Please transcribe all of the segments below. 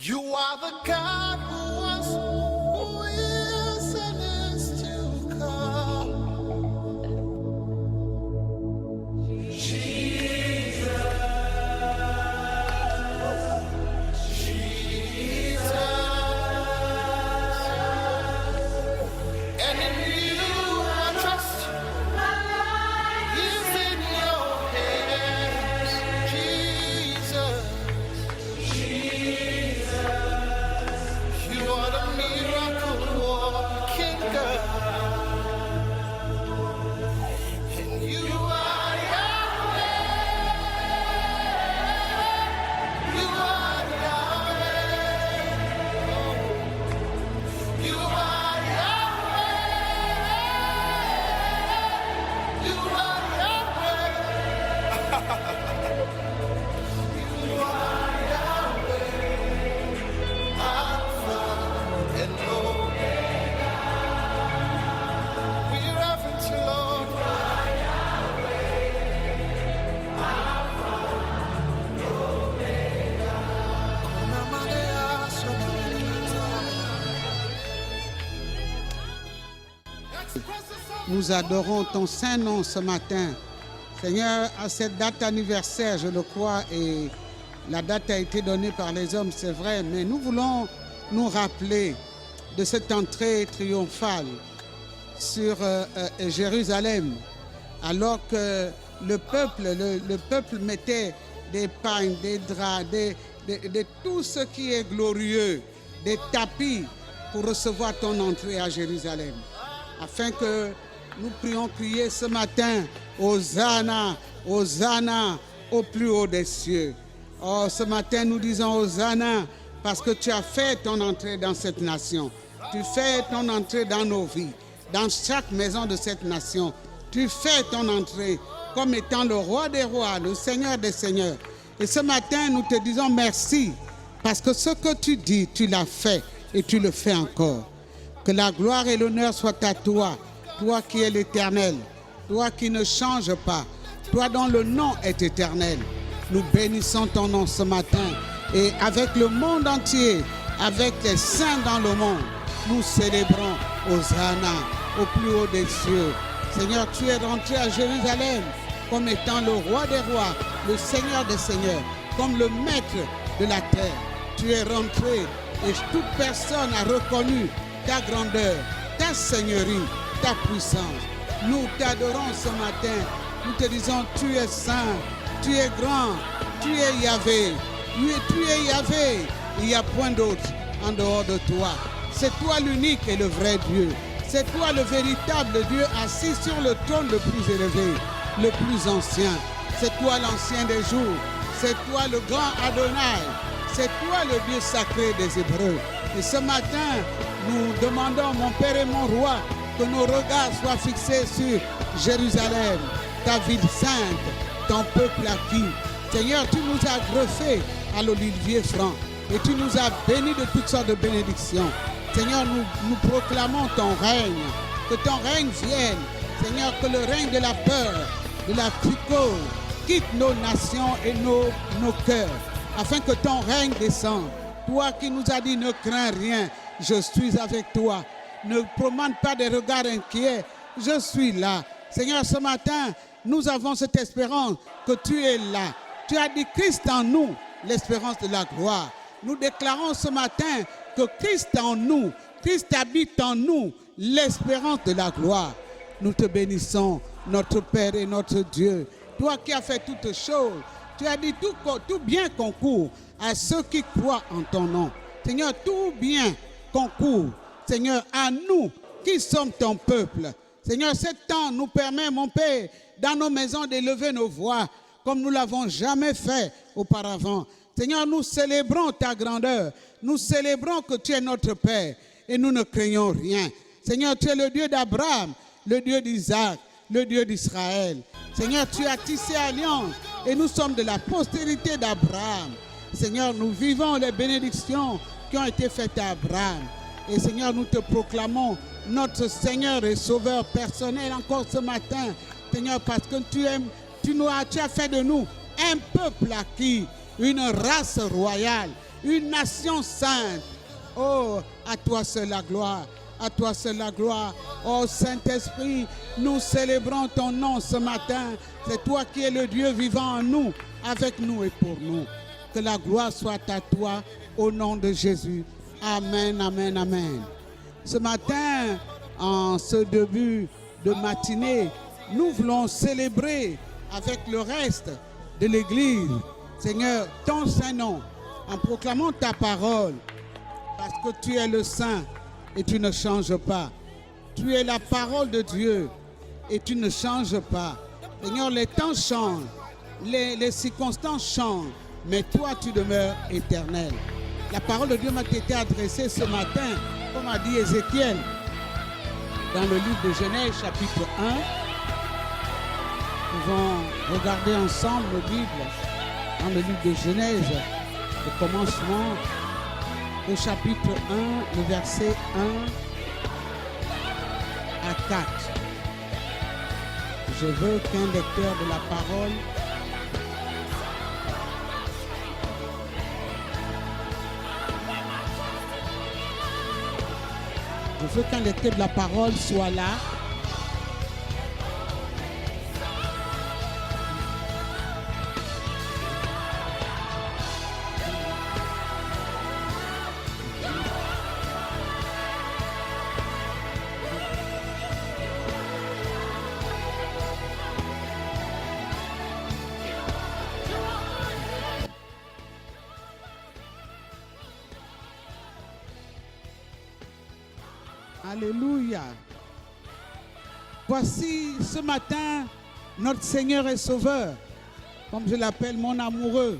You are the God who was, who is, and is to come. And in you I trust. My life is in your hands, Jesus. You are the miracle working God. And you are Yahweh. You are Yahweh. You are Yahweh. You are Yahweh. You are Yahweh. Alpha and Omega. We reverence you, Lord. Nous adorons ton saint nom ce matin. Seigneur, à cette date anniversaire, je le crois, et la date a été donnée par les hommes, c'est vrai, mais nous voulons nous rappeler de cette entrée triomphale sur Jérusalem, alors que le peuple mettait des pagnes, des draps, de tout ce qui est glorieux, des tapis pour recevoir ton entrée à Jérusalem. Afin que nous prions crier ce matin, Hosanna, Hosanna au plus haut des cieux. Oh, ce matin nous disons Hosanna parce que tu as fait ton entrée dans cette nation. Tu fais ton entrée dans nos vies, dans chaque maison de cette nation. Tu fais ton entrée comme étant le roi des rois, le Seigneur des seigneurs. Et ce matin, nous te disons merci parce que ce que tu dis, tu l'as fait et tu le fais encore. Que la gloire et l'honneur soient à toi, toi qui es l'Éternel, toi qui ne changes pas, toi dont le nom est éternel. Nous bénissons ton nom ce matin et avec le monde entier, avec les saints dans le monde, nous célébrons Hosanna au plus haut des cieux. Seigneur, tu es rentré à Jérusalem comme étant le roi des rois, le Seigneur des seigneurs, comme le maître de la terre. Tu es rentré et toute personne a reconnu ta grandeur, ta seigneurie, ta puissance. Nous t'adorons ce matin. Nous te disons, tu es saint, tu es grand, tu es Yahvé. Tu es Yahvé. Il n'y a point d'autre en dehors de toi. C'est toi l'unique et le vrai Dieu. C'est toi le véritable Dieu assis sur le trône le plus élevé, le plus ancien. C'est toi l'ancien des jours. C'est toi le grand Adonai. C'est toi le Dieu sacré des Hébreux. Et ce matin, nous demandons, mon Père et mon Roi, que nos regards soient fixés sur Jérusalem, ta ville sainte, ton peuple acquis. Seigneur, tu nous as greffés à l'olivier franc et tu nous as bénis de toutes sortes de bénédictions. Seigneur, nous proclamons ton règne, que ton règne vienne. Seigneur, que le règne de la peur, de la psychose, quitte nos nations et nos cœurs, afin que ton règne descende. Toi qui nous as dit, ne crains rien, je suis avec toi. Ne promène pas des regards inquiets, je suis là. Seigneur, ce matin, nous avons cette espérance que tu es là. Tu as dit Christ en nous, l'espérance de la gloire. Nous déclarons ce matin que Christ en nous, Christ habite en nous, l'espérance de la gloire. Nous te bénissons, notre Père et notre Dieu. Toi qui as fait toutes choses, tu as dit tout bien concourt à ceux qui croient en ton nom. Seigneur, tout bien concourt, Seigneur, à nous qui sommes ton peuple. Seigneur, ce temps nous permet, mon Père, dans nos maisons d'élever nos voix comme nous ne l'avons jamais fait auparavant. Seigneur, nous célébrons ta grandeur. Nous célébrons que tu es notre Père et nous ne craignons rien. Seigneur, tu es le Dieu d'Abraham, le Dieu d'Isaac, le Dieu d'Israël. Seigneur, tu as tissé alliance et nous sommes de la postérité d'Abraham. Seigneur, nous vivons les bénédictions qui ont été faites à Abraham. Et Seigneur, nous te proclamons notre Seigneur et Sauveur personnel encore ce matin. Seigneur, parce que tu as fait de nous un peuple acquis, une race royale, une nation sainte. Oh, à toi seul la gloire, à toi seul la gloire. Oh Saint-Esprit, nous célébrons ton nom ce matin. C'est toi qui es le Dieu vivant en nous, avec nous et pour nous. Que la gloire soit à toi au nom de Jésus. Amen, amen, amen. Ce matin, en ce début de matinée, nous voulons célébrer avec le reste de l'Église, Seigneur, ton Saint-Nom, en proclamant ta parole, parce que tu es le Saint et tu ne changes pas. Tu es la parole de Dieu et tu ne changes pas. Seigneur, les temps changent, les circonstances changent, mais toi, tu demeures éternel. La parole de Dieu m'a été adressée ce matin, comme a dit Ézéchiel, dans le livre de Genèse, chapitre 1. Nous allons regarder ensemble la Bible, dans le livre de Genèse, le commencement, au chapitre 1, le verset 1 à 4. Je veux qu'un lecteur de la parole soit là. Alléluia. Voici ce matin, notre Seigneur et Sauveur, comme je l'appelle, mon amoureux,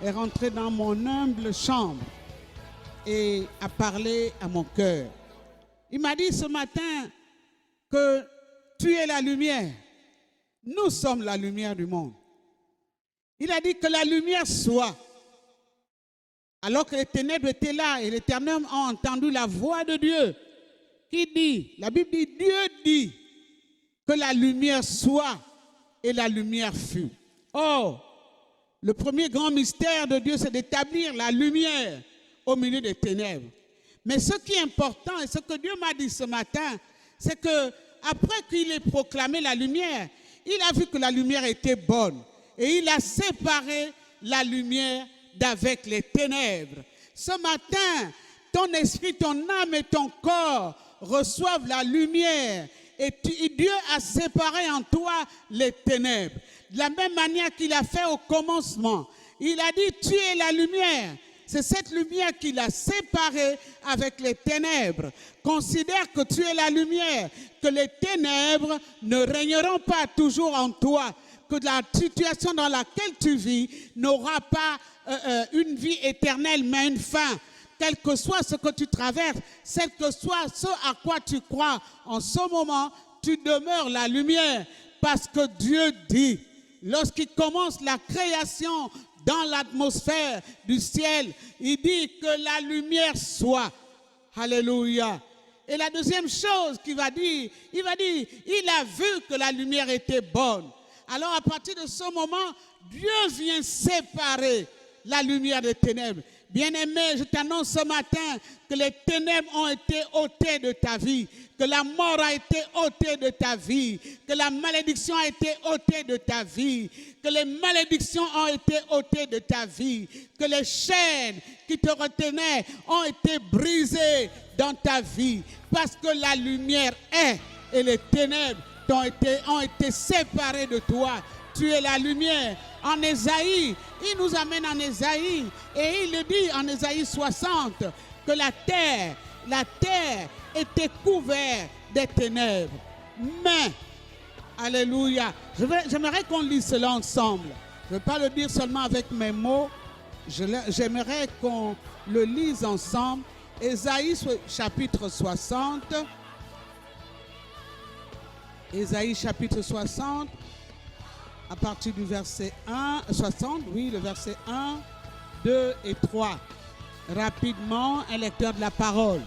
est rentré dans mon humble chambre et a parlé à mon cœur. Il m'a dit ce matin que tu es la lumière. Nous sommes la lumière du monde. Il a dit que la lumière soit. Alors que les ténèbres étaient là et les ténèbres ont entendu la voix de Dieu qui dit, la Bible dit, Dieu dit que la lumière soit et la lumière fut. Or, le premier grand mystère de Dieu, c'est d'établir la lumière au milieu des ténèbres. Mais ce qui est important et ce que Dieu m'a dit ce matin, c'est que après qu'il ait proclamé la lumière, il a vu que la lumière était bonne et il a séparé la lumière d'avec les ténèbres. Ce matin, ton esprit, ton âme et ton corps reçoivent la lumière et Dieu a séparé en toi les ténèbres. De la même manière qu'il a fait au commencement, il a dit tu es la lumière. C'est cette lumière qu'il a séparée avec les ténèbres. Considère que tu es la lumière, que les ténèbres ne régneront pas toujours en toi, que la situation dans laquelle tu vis n'aura pas une vie éternelle, mais une fin. Quel que soit ce que tu traverses, quel que soit ce à quoi tu crois, en ce moment, tu demeures la lumière. Parce que Dieu dit, lorsqu'il commence la création dans l'atmosphère du ciel, il dit que la lumière soit. Alléluia. Et la deuxième chose qu'il va dire, il a vu que la lumière était bonne. Alors à partir de ce moment, Dieu vient séparer la lumière des ténèbres. Bien-aimé, je t'annonce ce matin que les ténèbres ont été ôtées de ta vie, que la mort a été ôtée de ta vie, que la malédiction a été ôtée de ta vie, que les malédictions ont été ôtées de ta vie, que les chaînes qui te retenaient ont été brisées dans ta vie, parce que la lumière est et les ténèbres ont été séparées de toi. Tu es la lumière. En Ésaïe, il nous amène en Ésaïe et il le dit en Ésaïe 60 que la terre était couverte des ténèbres. Mais, alléluia, j'aimerais qu'on lise cela ensemble. Je ne veux pas le dire seulement avec mes mots, j'aimerais qu'on le lise ensemble. Ésaïe chapitre 60. Ésaïe chapitre 60. À partir du verset 1, 60, oui, le verset 1, 2 et 3. Rapidement, un lecteur de la parole.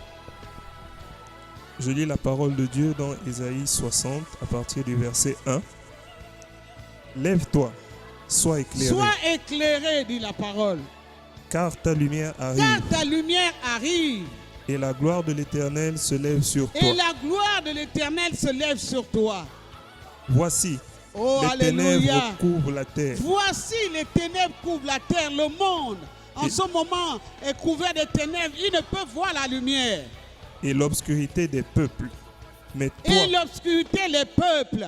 Je lis la parole de Dieu dans Ésaïe 60, à partir du verset 1. Lève-toi, sois éclairé. Sois éclairé, dit la parole. car ta lumière car arrive ta lumière arrive et la gloire de l'Éternel se lève sur et toi. la gloire de l'Éternel se lève sur toi. Voici, Oh, les ténèbres alléluia. couvrent la terre Voici les ténèbres couvrent la terre, le monde. En ce moment est couvert de ténèbres, ils ne peuvent voir la lumière. et l'obscurité des peuples. Mais Et l'obscurité, les peuples.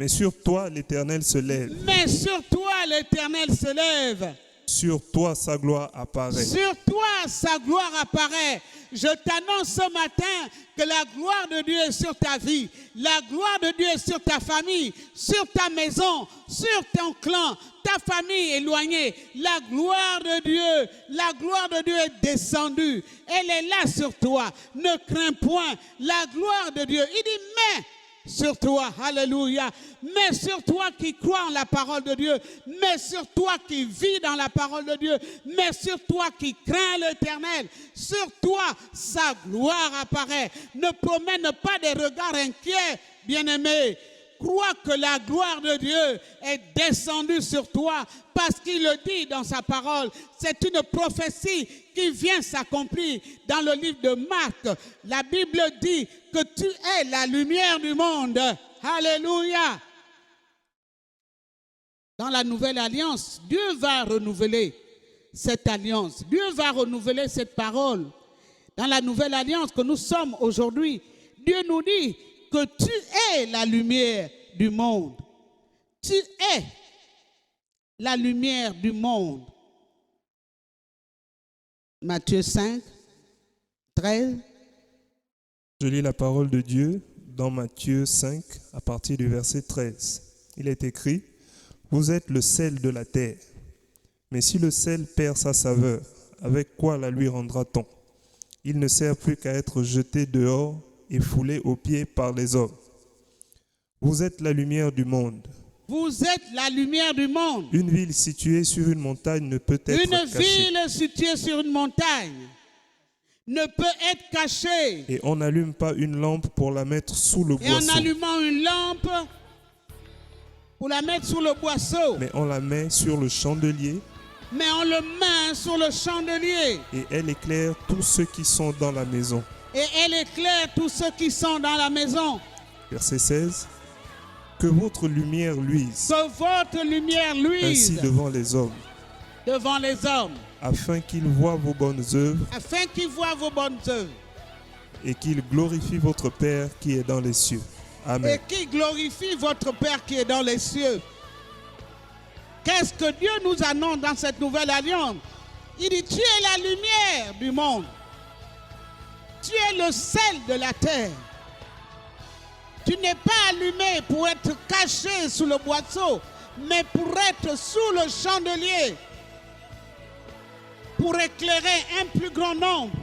sur toi, l'Éternel se lève. Mais sur toi, l'Éternel se lève. Sur toi, sa gloire apparaît. Sur toi, sa gloire apparaît. Je t'annonce ce matin que la gloire de Dieu est sur ta vie. La gloire de Dieu est sur ta famille, sur ta maison, sur ton clan, ta famille éloignée. La gloire de Dieu est descendue. Elle est là sur toi. Ne crains point. La gloire de Dieu. Il dit, mais sur toi, alléluia, mais sur toi qui crois en la parole de Dieu, mais sur toi qui vis dans la parole de Dieu, mais sur toi qui crains l'Éternel, sur toi sa gloire apparaît. Ne promène pas des regards inquiets, bien-aimé. Crois que la gloire de Dieu est descendue sur toi parce qu'il le dit dans sa parole. C'est une prophétie qui vient s'accomplir dans le livre de Marc. La Bible dit que tu es la lumière du monde. Alléluia. Dans la nouvelle alliance, Dieu va renouveler cette alliance. Dieu va renouveler cette parole. Dans la nouvelle alliance que nous sommes aujourd'hui, Dieu nous dit que tu es la lumière du monde. Tu es la lumière du monde. Matthieu 5, 13. Je lis la parole de Dieu dans Matthieu 5 à partir du verset 13. Il est écrit, « Vous êtes le sel de la terre. Mais si le sel perd sa saveur, avec quoi la lui rendra-t-on? Il ne sert plus qu'à être jeté dehors et foulé aux pieds par les hommes. Vous êtes la lumière du monde. Vous êtes la lumière du monde. Une ville située sur une montagne ne peut être Une cachée. ville située sur une montagne ne peut être cachée. Et on n'allume pas une lampe pour la mettre sous le Et en boisseau, allumant une lampe pour la mettre sous le boisseau, mais on la met sur le chandelier mais on le met sur le chandelier. et elle éclaire tous ceux qui sont dans la maison. Et elle éclaire tous ceux qui sont dans la maison. Verset 16. Que votre lumière luise Que votre lumière luise ainsi devant les hommes, devant les hommes, afin qu'ils voient vos bonnes œuvres afin qu'ils voient vos bonnes œuvres et qu'ils glorifient votre Père qui est dans les cieux. Amen. et qui glorifient votre Père qui est dans les cieux. Qu'est-ce que Dieu nous annonce dans cette nouvelle alliance? Il dit, tu es la lumière du monde. Tu es le sel de la terre. Tu n'es pas allumé pour être caché sous le boisseau, mais pour être sous le chandelier, pour éclairer un plus grand nombre.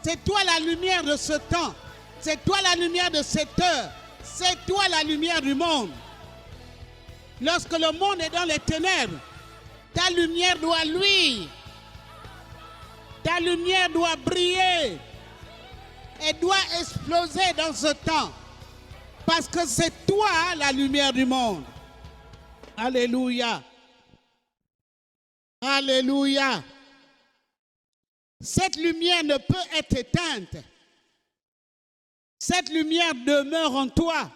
C'est toi la lumière de ce temps. C'est toi la lumière de cette heure. C'est toi la lumière du monde. Lorsque le monde est dans les ténèbres, ta lumière doit luire. Ta lumière doit briller. Elle doit exploser dans ce temps. Parce que c'est toi la lumière du monde. Alléluia. Alléluia. Cette lumière ne peut être éteinte. Cette lumière demeure en toi.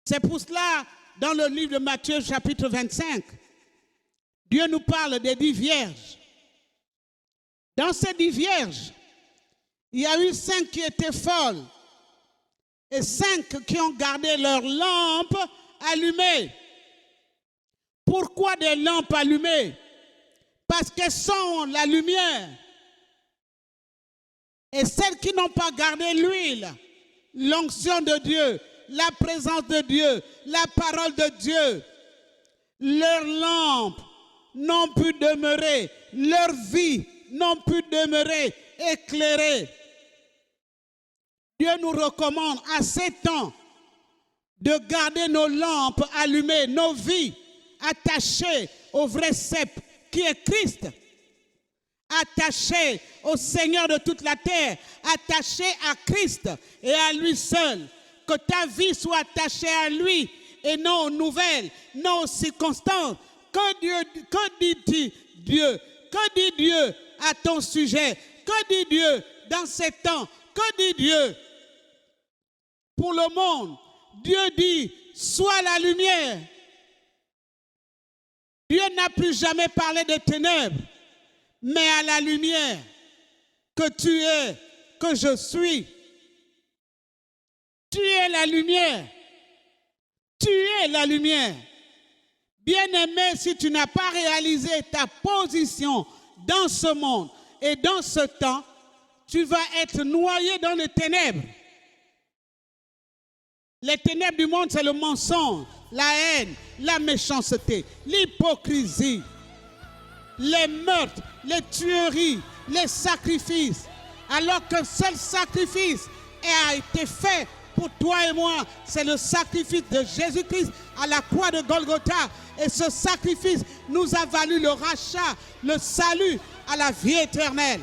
C'est pour cela, dans le livre de Matthieu, chapitre 25, Dieu nous parle des 10 vierges. Dans ces 10 vierges, il y a eu 5 qui étaient folles et 5 qui ont gardé leurs lampes allumées. Pourquoi des lampes allumées? Parce qu'elles sont la lumière. Et celles qui n'ont pas gardé l'huile, l'onction de Dieu, la présence de Dieu, la parole de Dieu, leurs lampes n'ont pu demeurer, leur vie n'ont pu demeurer éclairée. Dieu nous recommande à ces temps de garder nos lampes allumées, nos vies attachées au vrai cep qui est Christ, attachées au Seigneur de toute la terre, attachées à Christ et à lui seul. Que ta vie soit attachée à lui et non aux nouvelles, non aux circonstances. Que dit Dieu? Que dit Dieu à ton sujet? Que dit Dieu dans ces temps? Que dit Dieu pour le monde? Dieu dit, sois la lumière. Dieu n'a plus jamais parlé de ténèbres, mais à la lumière que tu es, que je suis. Tu es la lumière. Tu es la lumière. Bien-aimé, si tu n'as pas réalisé ta position dans ce monde et dans ce temps, tu vas être noyé dans les ténèbres. Les ténèbres du monde, c'est le mensonge, la haine, la méchanceté, l'hypocrisie, les meurtres, les tueries, les sacrifices. Alors qu'un seul sacrifice a été fait pour toi et moi, c'est le sacrifice de Jésus-Christ à la croix de Golgotha. Et ce sacrifice nous a valu le rachat, le salut à la vie éternelle.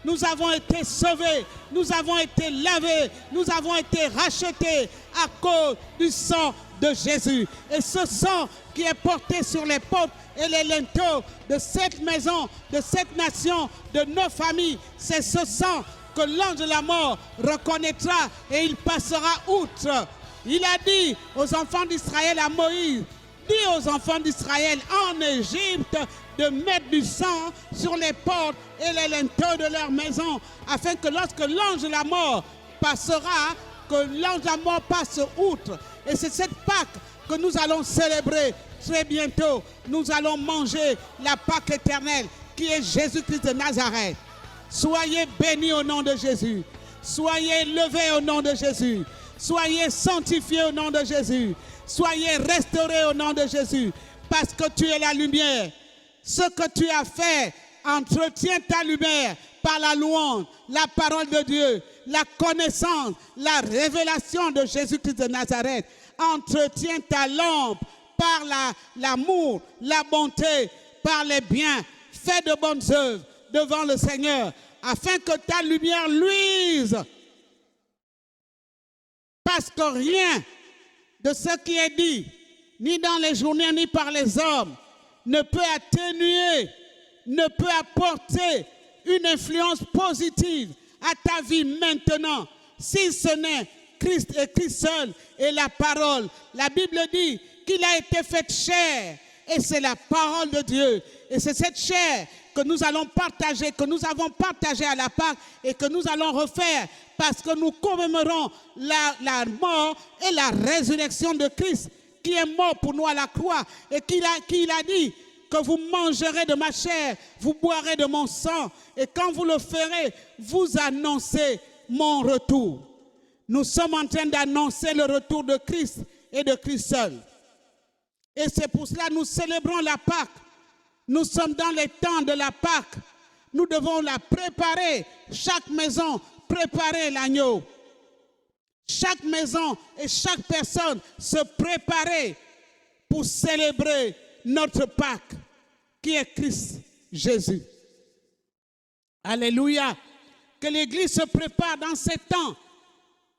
Nous avons été sauvés, nous avons été lavés, nous avons été rachetés à cause du sang de Jésus. Et ce sang qui est porté sur les portes et les linteaux de cette maison, de cette nation, de nos familles, c'est ce sang que l'ange de la mort reconnaîtra et il passera outre. Il a dit aux enfants d'Israël, à Moïse, dis aux enfants d'Israël en Égypte de mettre du sang sur les portes et les linteaux de leur maison, afin que lorsque l'ange de la mort passera, que l'ange de la mort passe outre. Et c'est cette Pâque que nous allons célébrer très bientôt. Nous allons manger la Pâque éternelle qui est Jésus-Christ de Nazareth. Soyez bénis au nom de Jésus. Soyez levés au nom de Jésus. Soyez sanctifiés au nom de Jésus. Soyez restaurés au nom de Jésus. Parce que tu es la lumière. Ce que tu as fait, entretiens ta lumière par la louange, la parole de Dieu, la connaissance, la révélation de Jésus-Christ de Nazareth. Entretiens ta lampe par l'amour, la bonté, par les biens. Fais de bonnes œuvres devant le Seigneur, afin que ta lumière luise. Parce que rien de ce qui est dit, ni dans les journées, ni par les hommes, ne peut atténuer, ne peut apporter une influence positive à ta vie maintenant, si ce n'est Christ et Christ seul et la parole. La Bible dit qu'il a été fait chair, et c'est la parole de Dieu. Et c'est cette chair que nous allons partager, que nous avons partagé à la Pâque et que nous allons refaire parce que nous commémorons la mort et la résurrection de Christ qui est mort pour nous à la croix et qu'il a dit que vous mangerez de ma chair, vous boirez de mon sang et quand vous le ferez, vous annoncez mon retour. Nous sommes en train d'annoncer le retour de Christ et de Christ seul. Et c'est pour cela que nous célébrons la Pâque. Nous sommes dans les temps de la Pâque. Nous devons la préparer. Chaque maison, préparer l'agneau. Chaque maison et chaque personne se préparer pour célébrer notre Pâque, qui est Christ Jésus. Alléluia. Que l'Église se prépare dans ces temps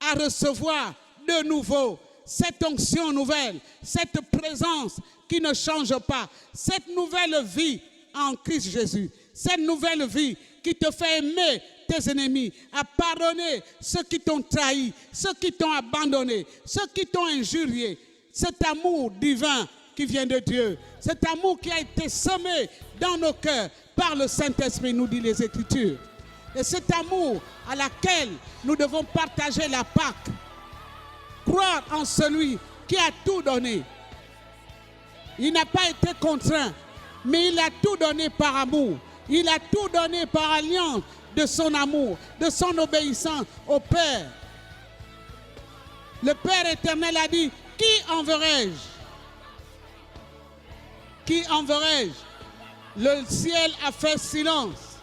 à recevoir de nouveau cette onction nouvelle, cette présence qui ne change pas, cette nouvelle vie en Christ Jésus, cette nouvelle vie qui te fait aimer tes ennemis, à pardonner ceux qui t'ont trahi, ceux qui t'ont abandonné, ceux qui t'ont injurié. Cet amour divin qui vient de Dieu, cet amour qui a été semé dans nos cœurs par le Saint-Esprit, nous dit les Écritures. Et cet amour à laquelle nous devons partager la Pâque, croire en celui qui a tout donné. Il n'a pas été contraint, mais il a tout donné par amour. Il a tout donné par alliance de son amour, de son obéissance au Père. Le Père éternel a dit, qui enverrai-je? Qui enverrai-je? Le ciel a fait silence.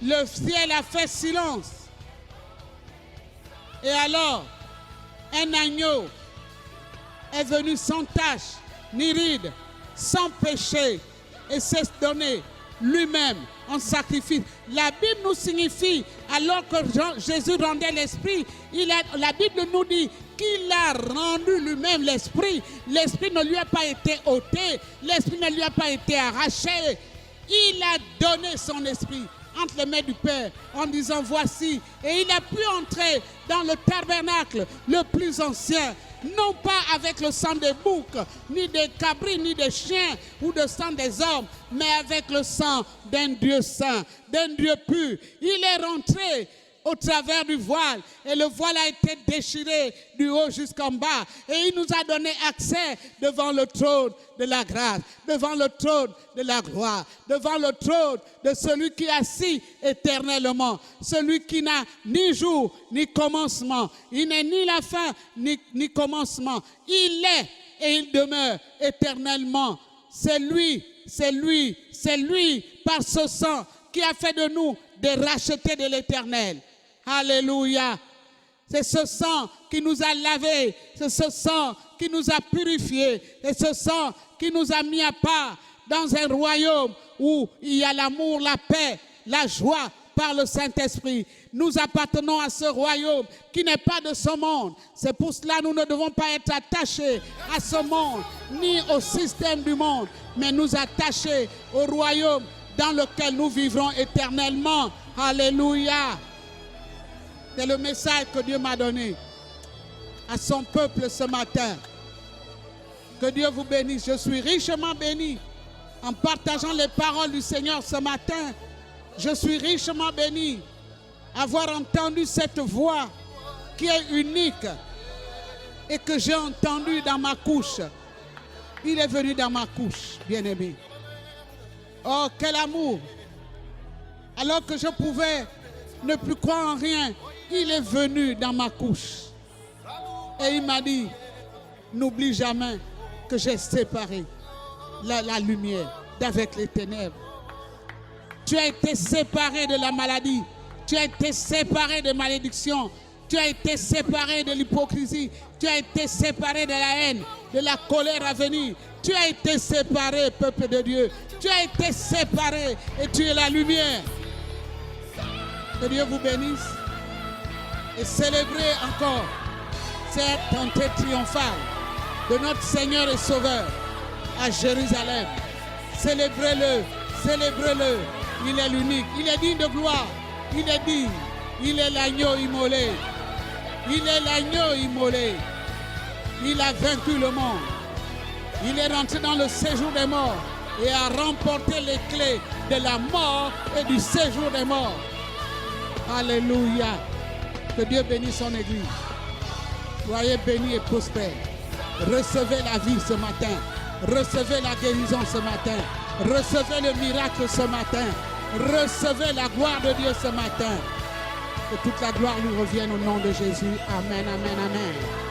Le ciel a fait silence. Et alors, un agneau est venu sans tache, ni ride, sans péché, et s'est donné lui-même en sacrifice. La Bible nous signifie, alors que Jésus rendait l'Esprit, la Bible nous dit, qui qu'il a rendu lui-même l'esprit. L'esprit ne lui a pas été ôté, l'esprit ne lui a pas été arraché. Il a donné son esprit entre les mains du Père en disant voici. Et il a pu entrer dans le tabernacle le plus ancien, non pas avec le sang des boucs, ni des cabris, ni des chiens, ou le sang des hommes, mais avec le sang d'un Dieu saint, d'un Dieu pur. Il est rentré au travers du voile, et le voile a été déchiré du haut jusqu'en bas, et il nous a donné accès devant le trône de la grâce, devant le trône de la gloire, devant le trône de celui qui est assis éternellement, celui qui n'a ni jour ni commencement, il n'est ni la fin ni commencement, il est et il demeure éternellement. C'est lui, par ce sang qui a fait de nous des rachetés de l'Éternel. Alléluia. C'est ce sang qui nous a lavés, c'est ce sang qui nous a purifiés, c'est ce sang qui nous a mis à part dans un royaume où il y a l'amour, la paix, la joie par le Saint-Esprit. Nous appartenons à ce royaume qui n'est pas de ce monde. C'est pour cela que nous ne devons pas être attachés à ce monde, ni au système du monde, mais nous attacher au royaume dans lequel nous vivrons éternellement. Alléluia. C'est le message que Dieu m'a donné à son peuple ce matin. Que Dieu vous bénisse. Je suis richement béni en partageant les paroles du Seigneur ce matin. Je suis richement béni d'avoir entendu cette voix qui est unique et que j'ai entendue dans ma couche. Il est venu dans ma couche, bien-aimé. Oh, quel amour! Alors que je pouvais ne plus croire en rien, il est venu dans ma couche. Et il m'a dit, n'oublie jamais que j'ai séparé la lumière d'avec les ténèbres. Tu as été séparé de la maladie. Tu as été séparé de malédiction. Tu as été séparé de l'hypocrisie. Tu as été séparé de la haine, de la colère à venir. Tu as été séparé, peuple de Dieu. Tu as été séparé et tu es la lumière. Que Dieu vous bénisse et célébrez encore cette entrée triomphale de notre Seigneur et Sauveur à Jérusalem. Célébrez-le, célébrez-le. Il est l'unique, il est digne de gloire, il est digne, il est l'agneau immolé. Il est l'agneau immolé. Il a vaincu le monde. Il est rentré dans le séjour des morts et a remporté les clés de la mort et du séjour des morts. Alléluia. Que Dieu bénisse son Église. Soyez bénis et prospères. Recevez la vie ce matin. Recevez la guérison ce matin. Recevez le miracle ce matin. Recevez la gloire de Dieu ce matin. Que toute la gloire lui revienne au nom de Jésus. Amen, amen, amen.